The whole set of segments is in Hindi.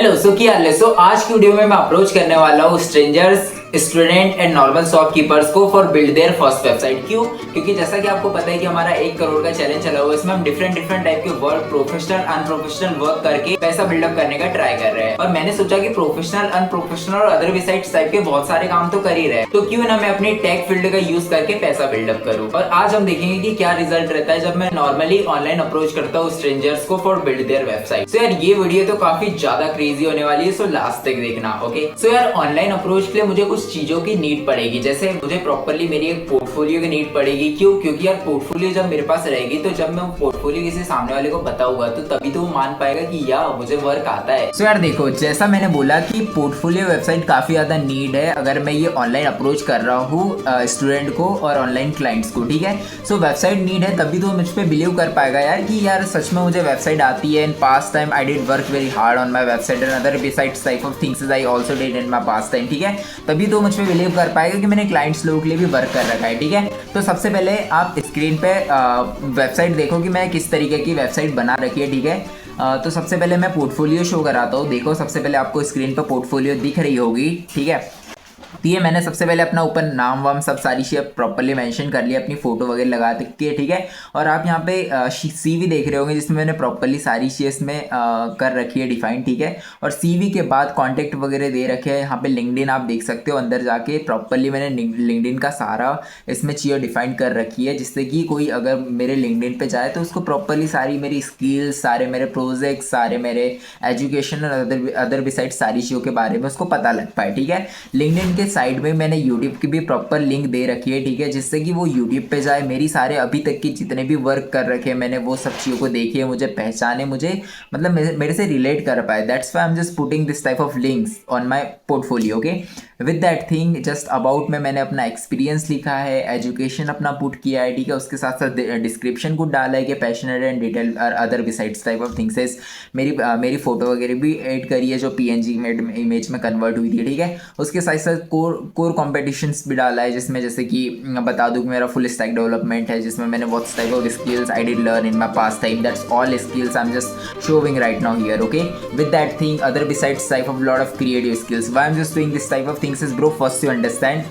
हेलो सो क्या हाल है। सो आज की वीडियो में मैं अप्रोच करने वाला हूँ strangers, student and normal shopkeepers को for build their first website. क्यों? क्योंकि जैसा कि आपको पता है कि हमारा 1 करोड़ का चैलेंज चला हुआ है। इसमें हम डिफरेंट टाइप के वर्क, प्रोफेशनल अनप्रोफेशनल वर्क करके पैसा बिल्डअप करने का ट्राई कर रहे हैं। और मैंने सोचा कि प्रोफेशनल, अनप्रोफेशनल और अदर बिसाइड्स टाइप के बहुत सारे काम तो कर ही रहे हैं, तो क्यों ना मैं अपनी टेक फील्ड का यूज करके पैसा बिल्डअप करूँ। और आज हम देखेंगे कि क्या रिजल्ट रहता है जब मैं नॉर्मली ऑनलाइन अप्रोच करता हूँ स्ट्रेंजर्स को फॉर बिल्ड देयर वेबसाइट। सो यार ये वीडियो तो काफी ज्यादा क्रेजी होने वाली है, सो लास्ट तक देखना। ओके, सो यार ऑनलाइन अप्रोच के लिए मुझे कुछ चीजों की नीड पड़ेगी। जैसे मुझे प्रॉपर्ली मेरी एक पोर्टफोलियो की नीड पड़ेगी। क्यों? क्योंकि यार पोर्टफोलियो जब मेरे पास रहेगी तो जब मैं पोर्टफोलियो किसी सामने वाले को बताऊंगा तो तभी तो वो मान पाएगा कि यार मुझे वर्क आता है। सो यार देखो, जैसा मैंने बोला कि पोर्टफोलियो वेबसाइट काफी ज्यादा नीड है अगर मैं ये ऑनलाइन अप्रोच कर रहा हूँ स्टूडेंट को और ऑनलाइन क्लाइंट्स को। ठीक है, सो वेबसाइट नीड है तभी तो मुझ पर बिलीव कर पाएगा यार कि यार सच में मुझे वेबसाइट आती है। In past time I did work very hard on my website and other besides type of things I also did in my past time. ठीक है, तभी तो मुझ पर बिलीव कर पाएगा कि मैंने क्लाइंट्स लोगों के लिए भी वर्क कर रखा है। ठीक है, तो सबसे पहले आप स्क्रीन पे वेबसाइट देखो कि मैं किस तरीके की वेबसाइट बना रखी है। ठीक है, तो सबसे पहले मैं पोर्टफोलियो शो कराता हूँ। देखो, सबसे पहले आपको स्क्रीन पर पोर्टफोलियो दिख रही होगी। ठीक है, तो ये मैंने सबसे पहले अपना ऊपर नाम वाम सब सारी चीज़ प्रॉपर्ली मेंशन कर लिया, अपनी फोटो वगैरह लगा के। ठीक है, और आप यहाँ पे सीवी देख रहे होंगे जिसमें मैंने प्रॉपर्ली सारी चीज़ इसमें कर रखी है डिफाइन। ठीक है, और सीवी के बाद कॉन्टैक्ट वगैरह दे रखे हैं। यहाँ पे लिंक्डइन आप देख सकते हो, अंदर जाके प्रॉपर्ली मैंने लिंक्डइन का सारा इसमें चीज़ें डिफाइन कर रखी है, जिससे कि कोई अगर मेरे लिंक्डइन पे जाए तो उसको प्रॉपर्ली सारी मेरी स्किल्स, सारे मेरे प्रोजेक्ट, सारे मेरे एजुकेशन और अदर बिसाइड सारी चीज़ों के बारे में उसको पता लग पाए। ठीक है, लिंक्डइन के साइड में मैंने यूट्यूब की भी प्रॉपर लिंक दे रखी है। ठीक है, जिससे कि वो यूट्यूब पे जाए, मेरी सारे अभी तक की जितने भी वर्क कर रखे हैं मैंने वो सब चीज़ों को देखिए, मुझे पहचाने, मुझे मतलब मेरे से रिलेट कर पाए। That's why I am just putting this type of links on my portfolio. Okay, with that thing just about में मैंने अपना एक्सपीरियंस लिखा है, एजुकेशन अपना पुट किया है। ठीक है, उसके साथ साथ डिस्क्रिप्शन को डाला है कि पैशनेट एंड डिटेल और other besides type of things है। मेरी फोटो वगैरह भी ऐड करी है जो PNG इमेज में कन्वर्ट हुई थी। ठीक है, उसके साथ साथ कोर कॉम्पिटिशन्स भी डाला है, जिसमें जैसे कि बता दूं कि मेरा फुल स्टैक डेवलपमेंट है, जिसमें मैंने बहुत type of skills I did learn in my past time. That's all skills I am just showing right now here. Okay, with that thing other besides type of lot of creative skills. Why I am just doing this type of things is bro, first you understand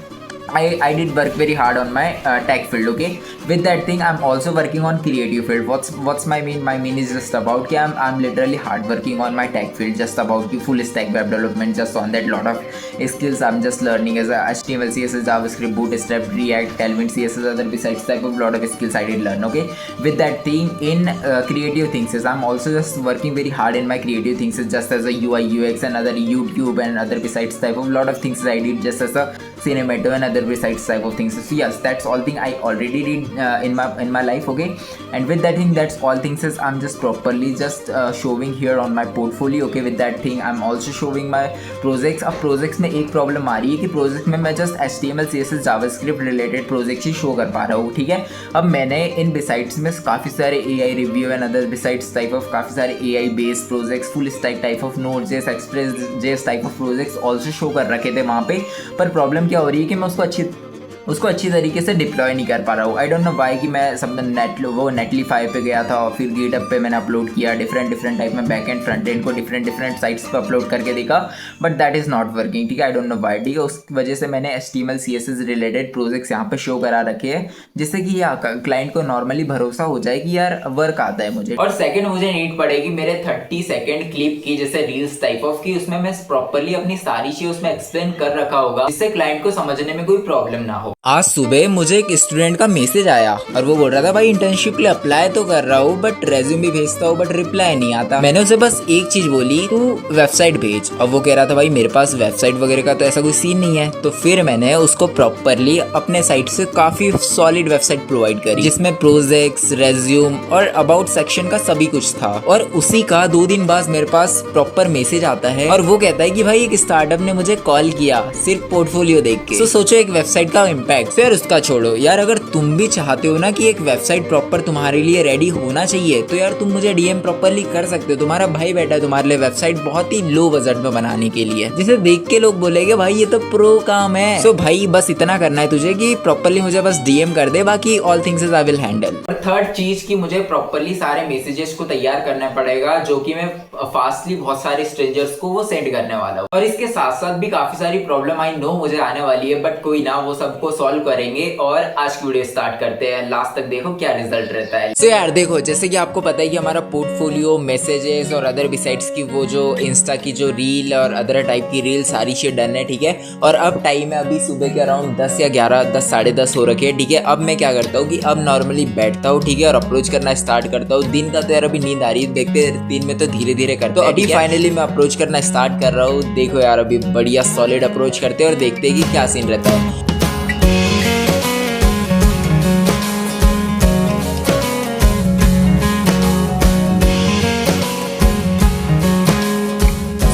I did work very hard on my tech field. Okay, with that thing I'm also working on creative field. What's my mean? My mean is just about कि I'm literally hard working on my tech field, just about the full stack web development, just on that lot of skills I'm just learning as a HTML, CSS, JavaScript, Bootstrap, React, Tailwind, CSS, other besides type of lot of skills I did learn. Okay, with that thing in creative things is I'm also just working very hard in my creative things is just as a UI UX and other YouTube and other besides type of lot of things I did just as a cinemato and other besides type of things. So yes, that's all thing I already did in my life. Okay, and with that thing that's all things is I'm just properly just showing here on my portfolio. Okay, with that thing I'm also showing my projects. अब प्रोजेक्ट्स में एक प्रॉब्लम आ रही है कि प्रोजेक्ट में मैं just HTML CSS JavaScript related projects ही शो कर पा रहा हूँ। ठीक है, अब मैंने इन बिसाइड्स में काफ़ी सारे AI review and other besides type of काफ़ी सारे AI based projects, full stack type of Node.js, Express.js type of projects also show कर रखे थे वहाँ पे। पर प्रॉब्लम क्या हो रही है कि मैं उसको अच्छी तरीके से डिप्लॉय नहीं कर पा रहा हूँ। आई डोंट नो वाई कि मैं सब नेटलीफाई पे गया था और फिर गिटहब पे मैंने अपलोड किया, डिफरेंट टाइप में बैक एंड फ्रंट एंड को डिफरेंट साइट्स पे अपलोड करके देखा, but that is not working. ठीक है, आई डोंट नो वाई। ठीक है, उस वजह से मैंने HTML CSS रिलेटेड प्रोजेक्ट्स यहाँ पे शो करा रखे हैं, जिससे कि क्लाइंट को नॉर्मली भरोसा हो जाए कि यार वर्क आता है मुझे। और सेकेंड मुझे नीड पड़ेगी मेरे 30 सेकेंड क्लिप की, जैसे रील्स टाइप ऑफ की, उसमें मैं प्रॉपरली अपनी सारी चीज उसमें एक्सप्लेन कर रखा होगा, जिससे क्लाइंट को समझने में कोई प्रॉब्लम ना हो। आज सुबह मुझे एक स्टूडेंट का मैसेज आया और वो बोल रहा था भाई इंटर्नशिप के लिए अप्लाई तो कर रहा हूँ बट रेज्यूम भी भेजता हूँ बट रिप्लाई नहीं आता। मैंने उसे बस एक चीज बोली, तू वेबसाइट भेज। अब वो कह रहा था भाई मेरे पास वेबसाइट वगैरह का तो ऐसा कोई सीन नहीं है। तो फिर मैंने उसको प्रॉपरली अपने साइट से काफी सॉलिड वेबसाइट प्रोवाइड करी, जिसमें प्रोजेक्ट्स, रेज्यूम और अबाउट सेक्शन का सभी कुछ था। और उसी का 2 दिन बाद मेरे पास प्रॉपर मैसेज आता है और वो कहता है कि भाई एक स्टार्टअप ने मुझे कॉल किया सिर्फ पोर्टफोलियो देख के। तो सोचो एक वेबसाइट का इम्पैक्ट। फिर उसका छोड़ो यार, अगर तुम भी चाहते हो ना कि एक वेबसाइट प्रॉपर तुम्हारे लिए रेडी होना चाहिए, तो यार तुम मुझे डीएम प्रॉपरली कर सकते हो। तुम्हारा भाई बैठा है तुम्हारे लिए वेबसाइट बहुत ही लो बजट में बनाने के लिए, जिसे देख के लोग बोलेंगे भाई ये तो प्रो काम है। सो भाई बस इतना करना है तुझे कि प्रॉपरली मुझे बस डीएम कर दे, बाकी all things I will handle. और थर्ड चीज कि मुझे प्रॉपरली सारे मैसेजेस को तैयार करना पड़ेगा, जो कि मैं फास्टली बहुत सारे स्ट्रेंजर्स को वो सेंड करने वाला हूँ। और इसके साथ साथ भी काफी सारी प्रॉब्लम आई नो मुझे आने वाली है, बट कोई ना, वो सबको सॉल्व करेंगे। और आज की वीडियो स्टार्ट करते हैं, लास्ट तक देखो क्या रिजल्ट रहता है। सो यार देखो, जैसे कि आपको पता है कि हमारा पोर्टफोलियो, मैसेजेस और अदर बिसाइड्स की वो जो इंस्टा की जो रील और अदर टाइप की रील सारी चीज डन है, ठीक है। और अब टाइम है अभी सुबह के अराउंड 10 या 11, 10 साढ़े 10 हो रखे हैं, ठीक है। अब मैं क्या करता हूँ कि अब नॉर्मली बैठता हूँ, ठीक है, और अप्रोच करना स्टार्ट करता हूँ। दिन का तो यार अभी नींद आ रही है, देखते दिन में तो धीरे धीरे करते हैं। तो अभी फाइनली मैं अप्रोच करना स्टार्ट कर रहा हूँ। देखो यार अभी बढ़िया सॉलिड अप्रोच करते हैं और देखते हैं कि क्या सीन रहता है।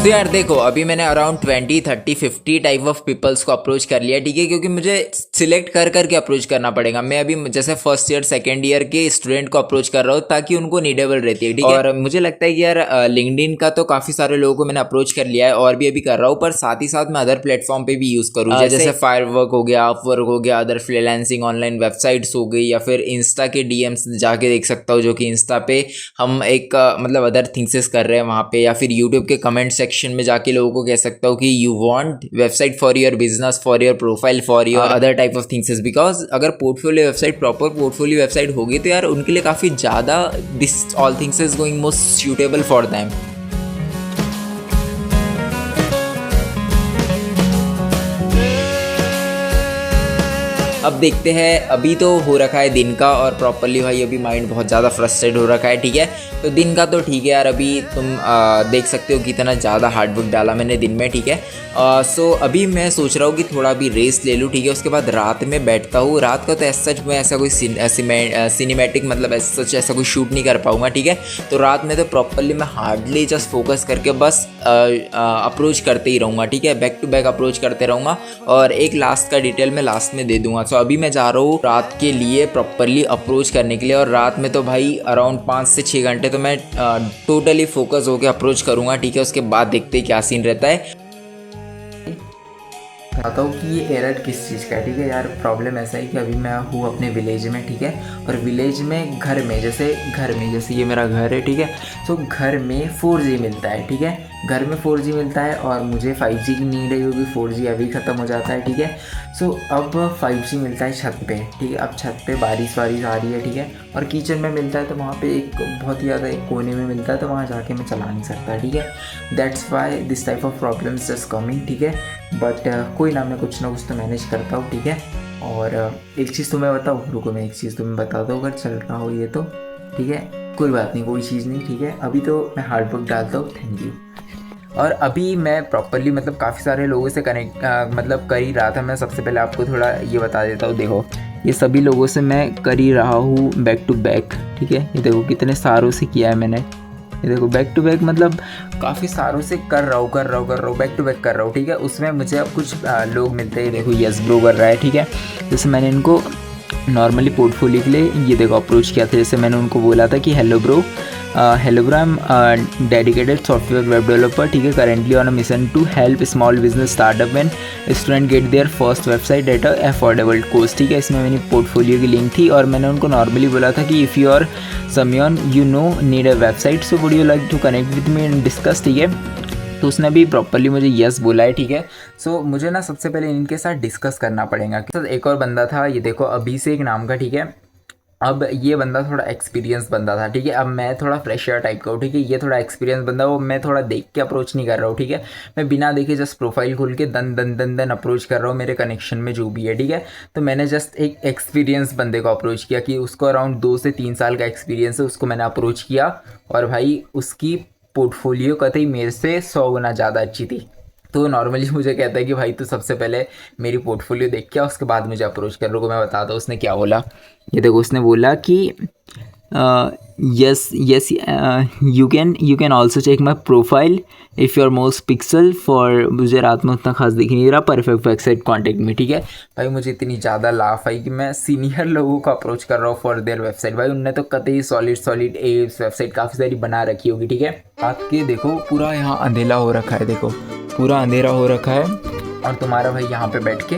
तो यार देखो अभी मैंने अराउंड 20, 30, 50 टाइप ऑफ पीपल्स को अप्रोच कर लिया, ठीक है, क्योंकि मुझे सिलेक्ट कर करके अप्रोच करना पड़ेगा। मैं अभी जैसे फर्स्ट ईयर सेकंड ईयर के स्टूडेंट को अप्रोच कर रहा हूँ ताकि उनको नीडेबल रहती है, ठीक है। और मुझे लगता है कि यार लिंक्डइन का तो काफी सारे लोगों को मैंने अप्रोच कर लिया है और भी अभी कर रहा हूँ, पर साथ ही साथ मैं अदर प्लेटफॉर्म पे भी यूज करूँ, जैसे फायरवर्क हो गया, अपवर्क हो गया, अदर फ्रीलांसिंग ऑनलाइन वेबसाइट्स हो गई, या फिर इंस्टा के डीएम्स जाके देख सकता हूँ, जो कि इंस्टा पे हम एक मतलब अदर थिंग्स कर रहे हैं वहाँ पे, या फिर यूट्यूब के कमेंट सेक्शन में जाके लोगों को कह सकता हूँ कि you want website for your business, for your profile, for your other type of things. Because अगर portfolio website, proper portfolio website होगी तो यार उनके लिए काफ़ी ज़्यादा this all things is going most suitable for them. अब देखते हैं, अभी तो हो रखा है दिन का और प्रॉपरली भाई अभी माइंड बहुत ज़्यादा फ्रस्ट्रेट हो रखा है, ठीक है। तो दिन का तो ठीक है यार, अभी तुम देख सकते हो कितना ज़्यादा हार्डवर्क डाला मैंने दिन में, ठीक है। सो अभी मैं सोच रहा हूँ कि थोड़ा अभी रेस्ट ले लूँ, ठीक है। उसके बाद रात में बैठता हूँ। रात का तो ऐसा सच मैं ऐसा कोई सिनेमैटिक मतलब सच ऐसा कोई शूट नहीं कर पाऊँगा, ठीक है। तो रात में तो प्रॉपरली मैं हार्डली जस्ट फोकस करके बस अप्रोच करते ही रहूँगा, ठीक है। बैक टू बैक अप्रोच करते रहूँगा और एक लास्ट का डिटेल मैं लास्ट में दे दूँगा। तो अभी मैं जा रहा हूँ रात के लिए प्रॉपरली अप्रोच करने के लिए, और रात में तो भाई अराउंड 5 से 6 घंटे तो मैं टोटली फोकस होकर अप्रोच करूँगा, ठीक है। उसके बाद देखते हैं क्या सीन रहता है। बताता हूँ कि ये एरर किस चीज़ का है, ठीक है। यार प्रॉब्लम ऐसा है कि अभी मैं हूँ अपने विलेज में, ठीक है। और विलेज में घर में जैसे ये मेरा घर है, ठीक है। तो घर में 4G मिलता है, ठीक है। घर में 4G मिलता है और मुझे 5G की नीड है क्योंकि 4G अभी ख़त्म हो जाता है, ठीक है। सो अब 5G मिलता है छत पे, ठीक है। अब छत पे बारिश आ रही है, ठीक है। और किचन में मिलता है तो वहाँ पे एक बहुत ही ज़्यादा एक कोने में मिलता है, तो वहाँ जाके मैं चला नहीं सकता, ठीक है। That's why this type of problems just coming, ठीक है। बट कोई ना, मैं कुछ ना कुछ तो मैनेज करता हूँ, ठीक है। और एक चीज़ तुम्हें बताऊँ, रुको मैं एक चीज़ तुम्हें बता दूँ, अगर चल रहा हो ये तो ठीक है, कोई बात नहीं, कोई चीज़ नहीं, ठीक है। अभी तो मैं हार्डवर्क डालता हूँ, थैंक यू। और अभी मैं प्रॉपरली मतलब काफ़ी सारे लोगों से कनेक्ट मतलब कर ही रहा था। मैं सबसे पहले आपको थोड़ा ये बता देता हूँ, देखो ये सभी लोगों से मैं कर ही रहा हूँ बैक टू बैक, ठीक है। ये देखो कितने सारों से किया है मैंने, ये देखो बैक टू बैक मतलब काफ़ी सारों से कर रहा हूँ बैक टू बैक कर रहा हूँ, ठीक है। उसमें मुझे अब कुछ लोग मिलते हैं, देखो यस ब्रो कर रहा है, ठीक है। जैसे मैंने इनको नॉर्मली पोर्टफोलियो के लिए ये देखो अप्रोच किया था। जैसे मैंने उनको बोला था कि hello bro I am dedicated software web developer, ठीक है, currently on a mission to help small business startup and student get their first website at a affordable cost, ठीक है। इसमें मेरी पोर्टफोलियो की लिंक थी और मैंने उनको नॉर्मली बोला था कि if you are someone you know need a website so would you like to connect with me and discuss, ठीक है। तो उसने भी प्रॉपरली मुझे यस बोला है, ठीक है। सो मुझे ना सबसे पहले इनके साथ डिस्कस करना पड़ेगा। एक और बंदा था, ये देखो अभिषेक नाम का, ठीक है। अब ये बंदा थोड़ा एक्सपीरियंस बंदा था, ठीक है। अब मैं थोड़ा फ्रेशर टाइप का हूँ, ठीक है। ये थोड़ा एक्सपीरियंस बंदा हो, मैं थोड़ा देख के अप्रोच नहीं कर रहा हूँ, ठीक है। मैं बिना देखे जस्ट प्रोफाइल खोल के दन अप्रोच कर रहा हूँ मेरे कनेक्शन में जो भी है, ठीक है। तो मैंने जस्ट एक एक्सपीरियंस बंदे को अप्रोच किया कि उसको अराउंड 2 से 3 साल का एक्सपीरियंस है, उसको मैंने अप्रोच किया और भाई उसकी पोर्टफोलियो कतई मेरे से 100 गुना ज़्यादा अच्छी थी। तो नॉर्मली मुझे कहता है कि भाई तू सबसे पहले मेरी पोर्टफोलियो देख के उसके बाद मुझे अप्रोच कर। रुको मैं बताता हूँ उसने क्या बोला। ये देखो उसने बोला कि yes, you can also check my profile if you're most pixel for मुझे रात में उतना खास दिख नहीं रहा, परफेक्ट वेबसाइट कॉन्टेक्ट में, ठीक है भाई। मुझे इतनी ज़्यादा लाफ आई कि मैं सीनियर लोगों को अप्रोच कर रहा हूँ फॉर देयर वेबसाइट। भाई उनने तो कतई सॉलिड एप्स वेबसाइट काफ़ी सारी बना रखी होगी, ठीक है। रात के देखो पूरा यहाँ अंधेरा हो रखा है, देखो पूरा अंधेरा हो रखा है और तुम्हारा भाई यहाँ पे बैठ के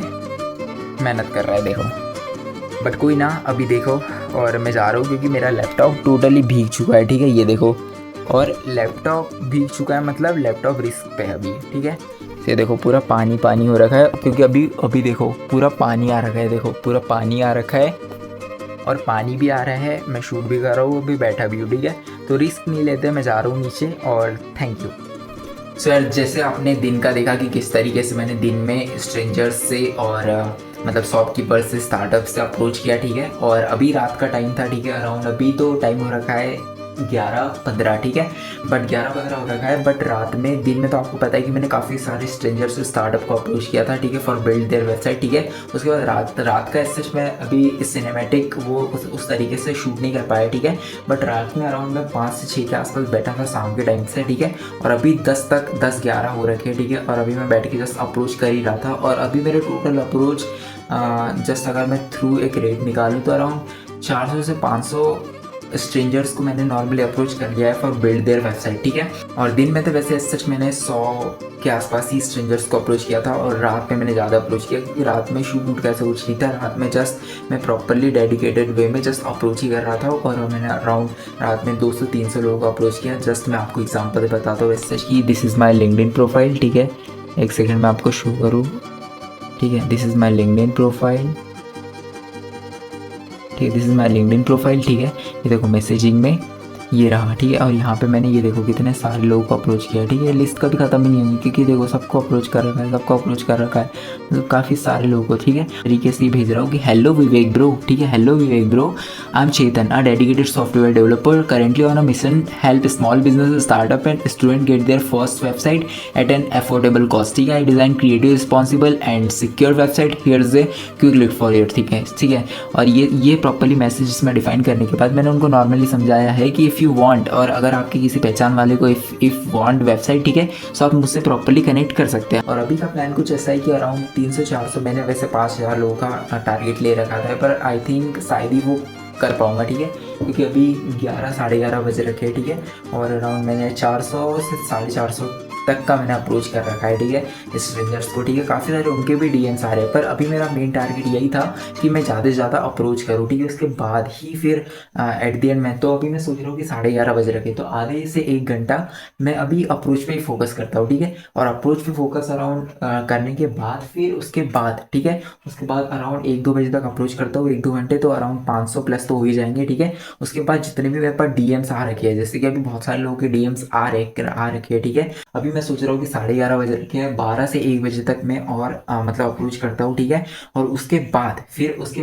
मेहनत कर रहा है, देखो। बट कोई ना, अभी देखो, और मैं जा रहा हूँ क्योंकि मेरा लैपटॉप टोटली भीग चुका है, ठीक है, ये देखो। और लैपटॉप भीग चुका है मतलब लैपटॉप रिस्क पे है अभी, ठीक है। ये देखो पूरा पानी हो रखा है क्योंकि अभी देखो पूरा पानी आ रखा है, देखो पूरा पानी आ रखा है और पानी भी आ रहा है, मैं शूट भी कर रहा हूँ, अभी बैठा भी हूँ, ठीक है। तो रिस्क नहीं लेते, मैं जा रहा हूँ नीचे और थैंक यू। सर जैसे आपने दिन का देखा कि किस तरीके से मैंने दिन में स्ट्रेंजर्स से और मतलब शॉपकीपर से स्टार्टअप से अप्रोच किया, ठीक है। और अभी रात का टाइम था, ठीक है, अराउंड अभी तो टाइम हो रखा है 11:15, ठीक है, बट 11:15 हो रखा है। बट रात में दिन में तो आपको पता है कि मैंने काफ़ी सारे स्ट्रेंजर से स्टार्टअप को अप्रोच किया था, ठीक है, फॉर बिल्ड देयर वेबसाइट, ठीक है। उसके बाद रात का सच मैं अभी सिनेमैटिक वो उस तरीके से शूट नहीं कर पाया, ठीक है। बट रात में अराउंड मैं 5 से 6 के आसपास बैठा था शाम के टाइम से, ठीक है। और अभी 10-11 हो रखे हैं, ठीक है। और अभी मैं बैठ के जस्ट अप्रोच कर ही रहा था और अभी मेरे टोटल अप्रोच जस्ट अगर मैं थ्रू एक रेट निकालूँ तो अराउंड 400 से 500 स्ट्रेंजर्स को मैंने नॉर्मली अप्रोच कर लिया है फॉर बिल्ड देयर वेबसाइट, ठीक है। और दिन में तो वैसे सच मैंने 100 के आसपास ही स्ट्रेंजर्स को अप्रोच किया था और रात में मैंने ज़्यादा अप्रोच किया क्योंकि रात में शूट कैसे कुछ नहीं था। रात में जस्ट मैं प्रॉपरली डेडिकेटेड वे में जस्ट अप्रोच ही कर रहा था और मैंने अराउंड रात में 200-300 लोगों को अप्रोच किया। जस्ट मैं आपको एग्जाम्पल बताता हूँ वैसे कि this is my LinkedIn profile, ठीक है। एक सेकेंड में आपको शो करूँ, ठीक है, this is my LinkedIn profile, ठीक है, this is my LinkedIn profile, ठीक है। ये देखो मैसेजिंग में ये रहा, ठीक है। और यहाँ पे मैंने ये देखो कितने सारे लोगों को अप्रोच किया, ठीक है। लिस्ट कभी ख़त्म ही नहीं होगी क्योंकि देखो सबको अप्रोच कर रखा है, मतलब काफ़ी सारे लोगों को, ठीक है। तरीके से भेज रहा हूँ कि हेलो विवेक ब्रो, ठीक है, hello Vivek bro, I am Chetan, a dedicated software developer currently on a mission help small business startup and student get their first website at an affordable cost, ठीक है। I design creative responsible and secure website, here is a quick link for it, ठीक है। और ये प्रॉपर्ली मैसेज में डिफाइन करने के बाद मैंने उनको नॉर्मली समझाया है कि इफ़ यू वांट, और अगर आपके किसी पहचान वाले को इफ़ वांट वेबसाइट, ठीक है, तो आप मुझसे प्रॉपर्ली कनेक्ट कर सकते हैं। और अभी का प्लान कुछ ऐसा है कि अराउंड 300-400, मैंने वैसे 5000 लोगों का टारगेट ले रखा था पर आई थिंक शायद ही वो कर पाऊँगा, ठीक है, क्योंकि अभी 11-11:30 बजे रखे, ठीक है। और अराउंड मैंने 400 से 450 तक का मैंने अप्रोच कर रखा है, ठीक है, स्ट्रेंजर्स को, ठीक है। काफ़ी सारे उनके भी डीएम्स आ रहे हैं पर अभी मेरा मेन टारगेट यही था कि मैं ज़्यादा से ज़्यादा अप्रोच करूँ, ठीक है। उसके बाद ही फिर एट द एंड मैं तो अभी मैं सोच रहा हूँ कि 11:30 बजे रखे, तो आधे से 1 घंटा मैं अभी अप्रोच पे ही फोकस करता हूँ, ठीक है। और अप्रोच पे फोकस अराउंड करने के बाद फिर उसके बाद, ठीक है, उसके बाद अराउंड 1-2 बजे तक अप्रोच करता हूँ, 1-2 घंटे, तो अराउंड 500 प्लस तो हो ही जाएंगे, ठीक है। उसके बाद जितने भी मेरे पास डीएम्स आ रखे हैं, जैसे कि अभी बहुत सारे लोगों के डीएम्स आ रखे हैं, ठीक है। अभी मैं सोच रहा हूँ कि 11:30 बजे रखे हैं, 12 से 1 बजे तक मैं और मतलब अप्रोच करता हूँ, ठीक है। और उसके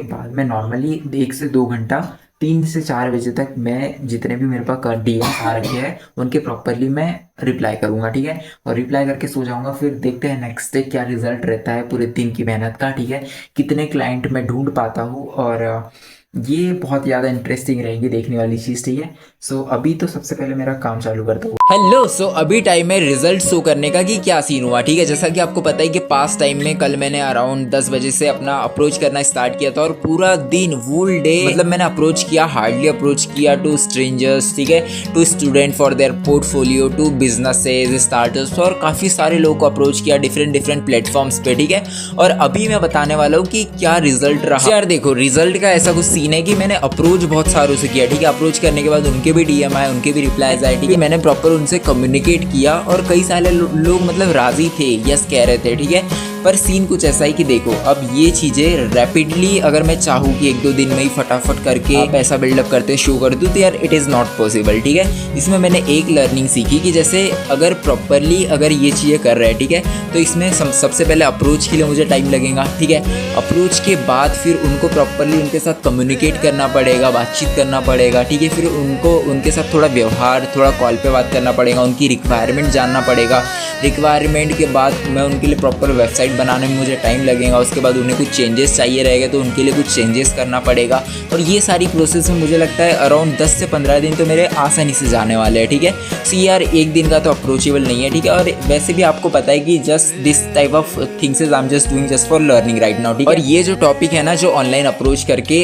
बाद मैं नॉर्मली 1 से 2 घंटा 3 से 4 बजे तक मैं जितने भी मेरे पास डीएम आ रखे हैं उनके प्रॉपरली मैं रिप्लाई करूँगा, ठीक है। और रिप्लाई करके सो जाऊँगा। फिर देखते हैं नेक्स्ट डे क्या रिजल्ट रहता है पूरे दिन की मेहनत का, ठीक है, कितने क्लाइंट मैं ढूंढ पाता हूँ। और ये बहुत ज़्यादा इंटरेस्टिंग रहेगी देखने वाली चीज़, ठीक है। सो अभी तो सबसे पहले मेरा काम चालू करता हूँ। हेलो, सो अभी टाइम है रिजल्ट शो करने का कि क्या सीन हुआ, ठीक है। जैसा कि आपको पता है कि पास टाइम में कल मैंने अराउंड 10 बजे से अपना अप्रोच करना स्टार्ट किया था और पूरा दिन वुल डे मतलब मैंने अप्रोच किया, हार्डली अप्रोच किया टू स्ट्रेंजर्स, ठीक है, to student for their portfolio, to businesses, startups, और काफ़ी सारे लोगों को अप्रोच किया डिफरेंट प्लेटफॉर्म्स पे, ठीक है। और अभी मैं बताने वाला हूँ कि क्या रिजल्ट रहा। यार देखो, रिजल्ट का ऐसा कुछ सीन है कि मैंने अप्रोच बहुत सारों से किया, ठीक है। अप्रोच करने के बाद उनके भी डीएम आए, उनके भी रिप्लाईज आए, ठीक है। मैंने प्रॉपर उनसे कम्युनिकेट किया और कई सारे लोग मतलब राजी थे, यस कह रहे थे, ठीक है। पर सीन कुछ ऐसा ही कि देखो अब ये चीज़ें रैपिडली अगर मैं चाहूँ कि 1-2 दिन में ही फटाफट करके पैसा बिल्डअप करते शो कर दूँ तो यार इट इज़ नॉट पॉसिबल, ठीक है। इसमें मैंने एक लर्निंग सीखी कि जैसे अगर प्रॉपरली अगर ये चीज़ें कर रहे हैं, ठीक है, तो इसमें सबसे पहले अप्रोच के लिए मुझे टाइम लगेगा, ठीक है। अप्रोच के बाद फिर उनको प्रॉपरली उनके साथ कम्युनिकेट करना पड़ेगा, बातचीत करना पड़ेगा, ठीक है। फिर उनको उनके साथ थोड़ा व्यवहार, थोड़ा कॉल पे बात करना पड़ेगा, उनकी रिक्वायरमेंट जानना पड़ेगा, रिक्वायरमेंट के बाद मैं उनके लिए प्रॉपर वेबसाइट बनाने में मुझे टाइम लगेगा, उसके बाद उन्हें कुछ चेंजेस चाहिए रहेगा तो उनके लिए कुछ चेंजेस करना पड़ेगा, और ये सारी प्रोसेस में मुझे लगता है अराउंड 10 से 15 दिन तो मेरे आसानी से जाने वाले हैं, ठीक है। सो यार एक दिन का तो अप्रोचेबल नहीं है, ठीक है। और वैसे भी आपको पता है कि just this type of things is I am just doing just for learning right now, ठीक है। और ये जो टॉपिक है ना, जो ऑनलाइन अप्रोच करके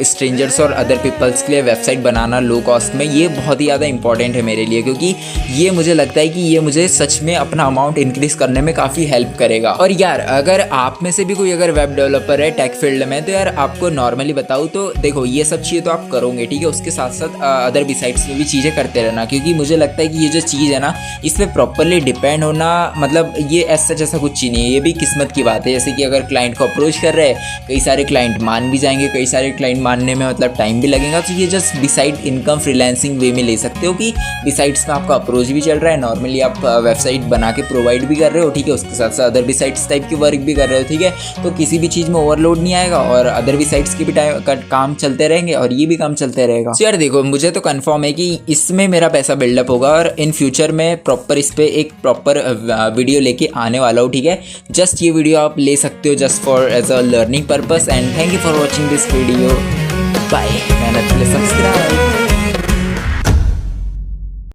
स्ट्रेंजर्स और अदर पीपल्स के लिए वेबसाइट बनाना लो कॉस्ट में, ये बहुत ही ज़्यादा इंपॉर्टेंट है मेरे लिए, क्योंकि ये मुझे लगता है कि ये मुझे सच में अपना अमाउंट इंक्रीज करने में काफ़ी हेल्प करेगा। और यार अगर आप में से भी कोई अगर वेब डेवलपर है टेक फील्ड में, तो यार आपको नॉर्मली बताऊँ तो देखो ये सब चीज़ें तो आप करोगे, ठीक है। उसके साथ साथ अदर बिसाइड्स में भी चीज़ें करते रहना, क्योंकि मुझे लगता है कि ये जो चीज़ है ना, इस पर प्रॉपरली डिपेंड होना, मतलब ये ऐसा जैसा कुछ ही नहीं है, ये भी किस्मत की बात है। जैसे कि अगर क्लाइंट को अप्रोच कर रहे हैं, कई सारे क्लाइंट मान भी जाएंगे, कई सारे क्लाइंट मानने में मतलब टाइम भी लगेगा, तो ये जस्ट बिसाइड इनकम फ्रीलांसिंग वे में ले सकते हो कि बिसाइड्स में आपका अप्रोच भी चल रहा है, नॉर्मली आप वेबसाइट बना के प्रोवाइड भी कर रहे हो, ठीक है। उसके साथ साथ अदर बिसाइड्स टाइप की वर्क भी कर रहे हो, ठीक है। तो किसी भी चीज़ में ओवरलोड नहीं आएगा और अदर बिसाइड्स के भी काम चलते रहेंगे और ये भी काम चलते रहेगा। तो यार देखो मुझे तो कंफर्म है कि इसमें मेरा पैसा बिल्डअप होगा और इन फ्यूचर में प्रॉपर इस पे एक प्रॉपर वीडियो लेके आने वाला हूँ, ठीक है। जस्ट ये वीडियो आप ले सकते हो just for as a learning purpose, and thank you for watching this video. Bye, मेहनत के लिए सब्सक्राइब।